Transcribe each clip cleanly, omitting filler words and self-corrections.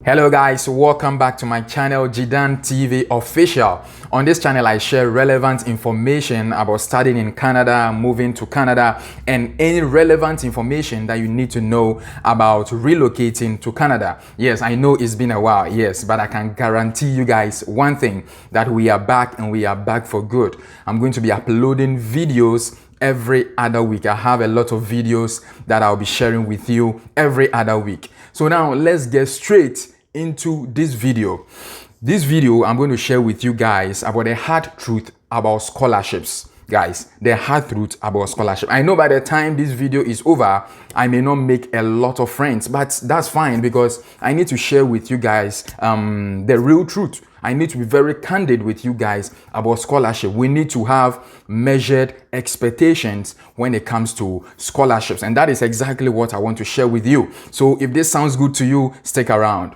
Hello guys, welcome back to my channel Jedantvofficial. On this channel I share relevant information about studying in Canada, moving to Canada, and any relevant information that you need to know about relocating to Canada. Yes, I know it's been a while, yes, but I can guarantee you guys one thing, that we are back and we are back for good. I'm going to be uploading videos every other week. I have a lot of videos that I'll be sharing with you every other week. So now let's get straight into this video. This video I'm going to share with you guys about the hard truth about scholarships. Guys, the hard truth about scholarship. I know by the time this video is over, I may not make a lot of friends, but that's fine because I need to share with you guys the real truth. I need to be very candid with you guys about scholarship. We need to have measured expectations when it comes to scholarships, and that is exactly what I want to share with you. So if this sounds good to you, stick around.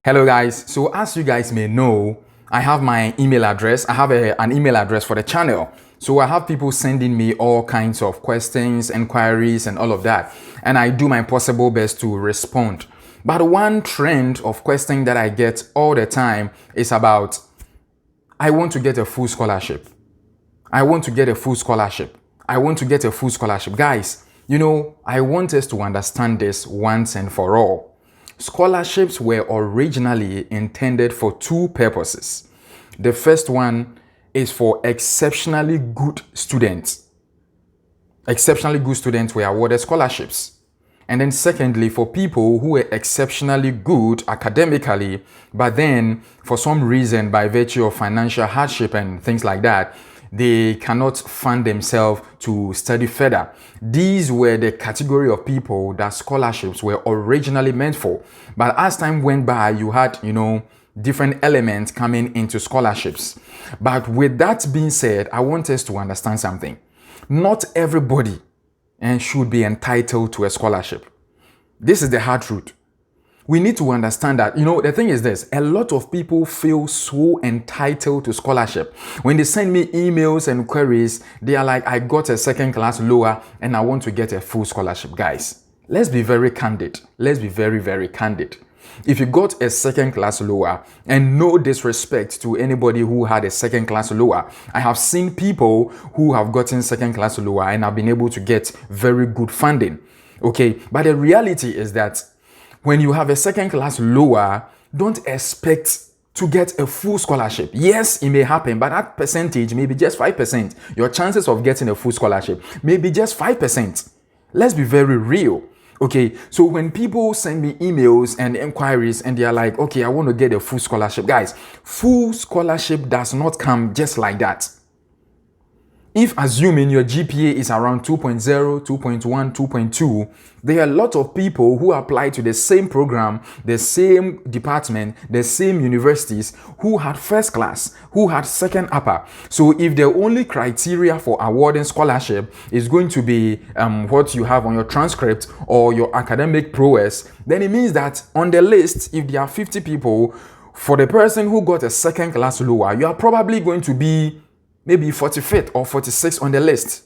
Hello guys, so as you guys may know, I have my email address. I have an email address for the channel. So I have people sending me all kinds of questions, inquiries, and all of that. And I do my possible best to respond. But one trend of question that I get all the time is about, I want to get a full scholarship. I want to get a full scholarship. I want to get a full scholarship. Guys, you know, I want us to understand this once and for all. Scholarships were originally intended for two purposes. The first one is for exceptionally good students. Exceptionally good students were awarded scholarships. And then secondly, for people who were exceptionally good academically, but then for some reason, by virtue of financial hardship and things like that, they cannot fund themselves to study further. These were the category of people that scholarships were originally meant for. But as time went by, you had, different elements coming into scholarships. But with that being said, I want us to understand something. Not everybody should be entitled to a scholarship. This is the hard truth. We need to understand that, the thing is this, a lot of people feel so entitled to scholarship. When they send me emails and queries, they are like, I got a second class lower and I want to get a full scholarship. Guys, let's be very candid. Let's be very, very candid. If you got a second class lower, and no disrespect to anybody who had a second class lower, I have seen people who have gotten second class lower and have been able to get very good funding. Okay, but the reality is that when you have a second class lower, don't expect to get a full scholarship. Yes, it may happen, but that percentage may be just 5%. Your chances of getting a full scholarship may be just 5%. Let's be very real. Okay, so when people send me emails and inquiries and they are like, okay, I want to get a full scholarship. Guys, full scholarship does not come just like that. If assuming your GPA is around 2.0, 2.1, 2.2, there are a lot of people who apply to the same program, the same department, the same universities, who had first class, who had second upper. So if the only criteria for awarding scholarship is going to be what you have on your transcript or your academic prowess, then it means that on the list, if there are 50 people, for the person who got a second class lower, you are probably going to be maybe 45th or 46th on the list.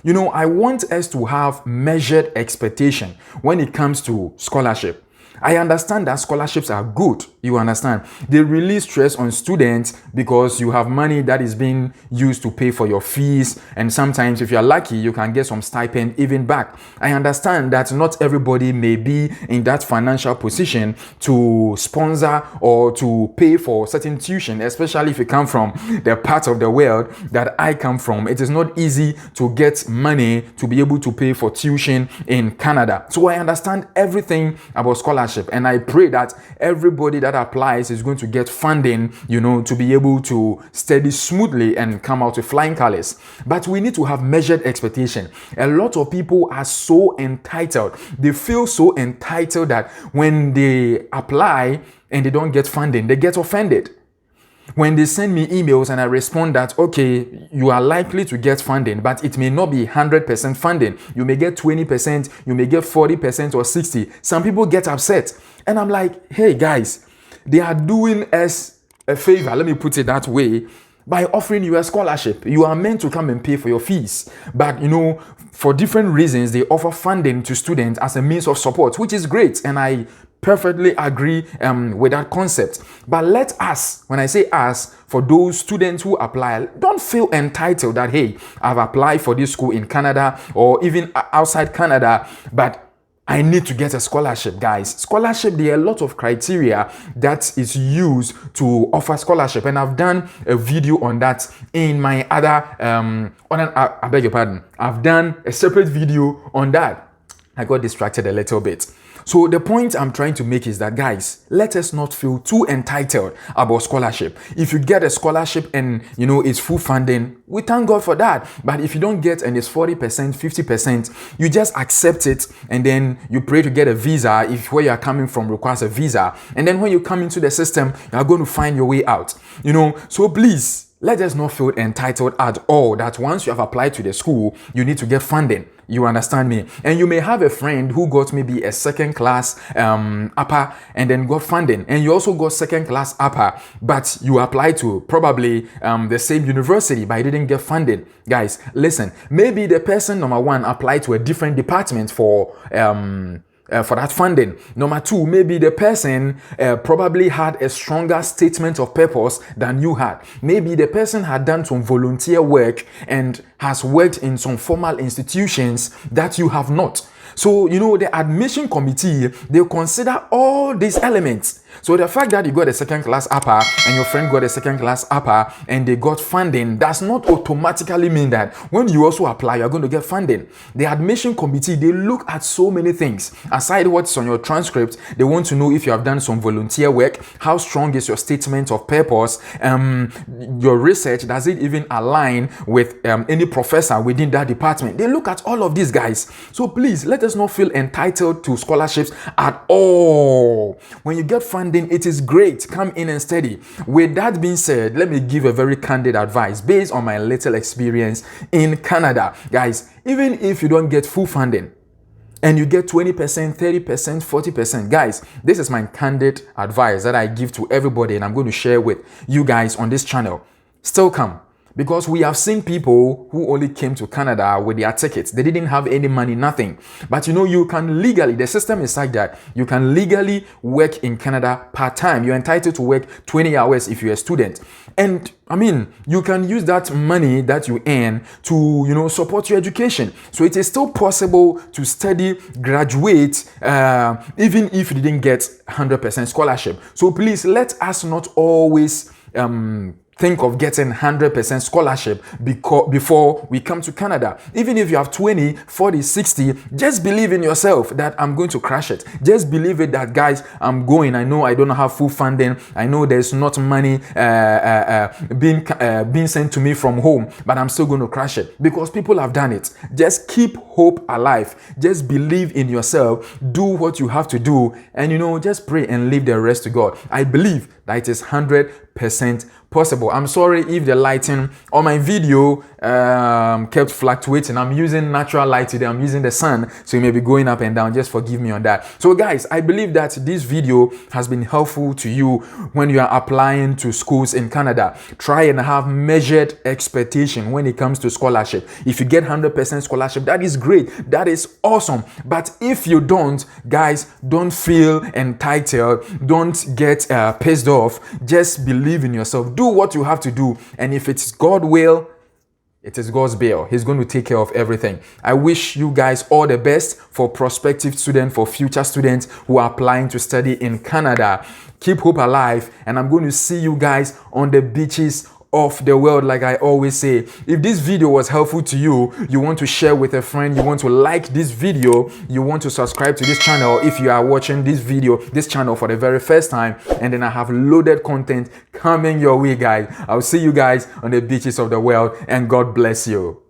I want us to have measured expectation when it comes to scholarship. I understand that scholarships are good. You understand? They release stress on students because you have money that is being used to pay for your fees. And sometimes if you're lucky, you can get some stipend even back. I understand that not everybody may be in that financial position to sponsor or to pay for certain tuition, especially if you come from the part of the world that I come from. It is not easy to get money to be able to pay for tuition in Canada. So I understand everything about scholarship. And I pray that everybody that applies is going to get funding, to be able to study smoothly and come out with flying colors. But we need to have measured expectation. A lot of people are so entitled. They feel so entitled that when they apply and they don't get funding, they get offended. When they send me emails and I respond that, okay, you are likely to get funding, but it may not be 100% funding. You may get 20%, you may get 40% or 60%. Some people get upset. And I'm like, hey guys, they are doing us a favor. Let me put it that way. by offering you a scholarship. You are meant to come and pay for your fees. But, for different reasons, they offer funding to students as a means of support, which is great. And I perfectly agree with that concept. But let us, when I say us, for those students who apply, don't feel entitled that, hey, I've applied for this school in Canada or even outside Canada, but I need to get a scholarship, guys. Scholarship, there are a lot of criteria that is used to offer scholarship. And I've done a video on that in my other, I beg your pardon. I've done a separate video on that. I got distracted a little bit. So the point I'm trying to make is that, guys, let us not feel too entitled about scholarship. If you get a scholarship and, it's full funding, we thank God for that. But if you don't get and it's 40%, 50%, you just accept it and then you pray to get a visa if where you are coming from requires a visa. And then when you come into the system, you are going to find your way out. So please, let us not feel entitled at all that once you have applied to the school, you need to get funding. You understand me? And you may have a friend who got maybe a second class upper and then got funding. And you also got second class upper, but you applied to probably the same university, but you didn't get funding. Guys, listen, maybe the person, number one, applied to a different department for that funding. Number two, maybe the person probably had a stronger statement of purpose than you had. Maybe the person had done some volunteer work and has worked in some formal institutions that you have not. So, the admission committee, they consider all these elements. So the fact that you got a second class upper and your friend got a second class upper and they got funding does not automatically mean that when you also apply, you're going to get funding. The admission committee, they look at so many things. Aside what's on your transcript, they want to know if you have done some volunteer work, how strong is your statement of purpose, your research, does it even align with any professor within that department? They look at all of these, guys. So please, let us not feel entitled to scholarships at all. When you get funding, it is great. Come in and study. With that being said, let me give a very candid advice based on my little experience in Canada. Guys, even if you don't get full funding and you get 20%, 30%, 40%, guys, this is my candid advice that I give to everybody and I'm going to share with you guys on this channel. Still come. Because we have seen people who only came to Canada with their tickets. They didn't have any money, nothing. But you can legally, the system is like that. You can legally work in Canada part-time. You're entitled to work 20 hours if you're a student. And you can use that money that you earn to, support your education. So it is still possible to study, graduate, even if you didn't get 100% scholarship. So please, let us not always think of getting 100% scholarship before we come to Canada. Even if you have 20, 40, 60, just believe in yourself that I'm going to crash it. Just believe it that, guys, I'm going. I know I don't have full funding. I know there's not money being sent to me from home, but I'm still going to crash it because people have done it. Just keep hope alive. Just believe in yourself. Do what you have to do and, just pray and leave the rest to God. I believe that it is 100% possible. I'm sorry if the lighting on my video kept fluctuating. I'm using natural light today. I'm using the sun, so you may be going up and down. Just forgive me on that. So guys, I believe that this video has been helpful to you when you are applying to schools in Canada. Try and have measured expectation when it comes to scholarship. If you get 100% scholarship, that is great. That is awesome. But if you don't, guys, don't feel entitled. Don't get pissed off. Just believe in yourself. Do what you have to do, and if it's God's will, it is God's bill. He's going to take care of everything. I wish you guys all the best for prospective students, for future students who are applying to study in Canada. Keep hope alive, and I'm going to see you guys on the beaches of the world, like I always say. If this video was helpful to you, you want to share with a friend, you want to like this video, you want to subscribe to this channel if you are watching this channel for the very first time, and then I have loaded content coming your way, guys. I'll see you guys on the beaches of the world, and God bless you.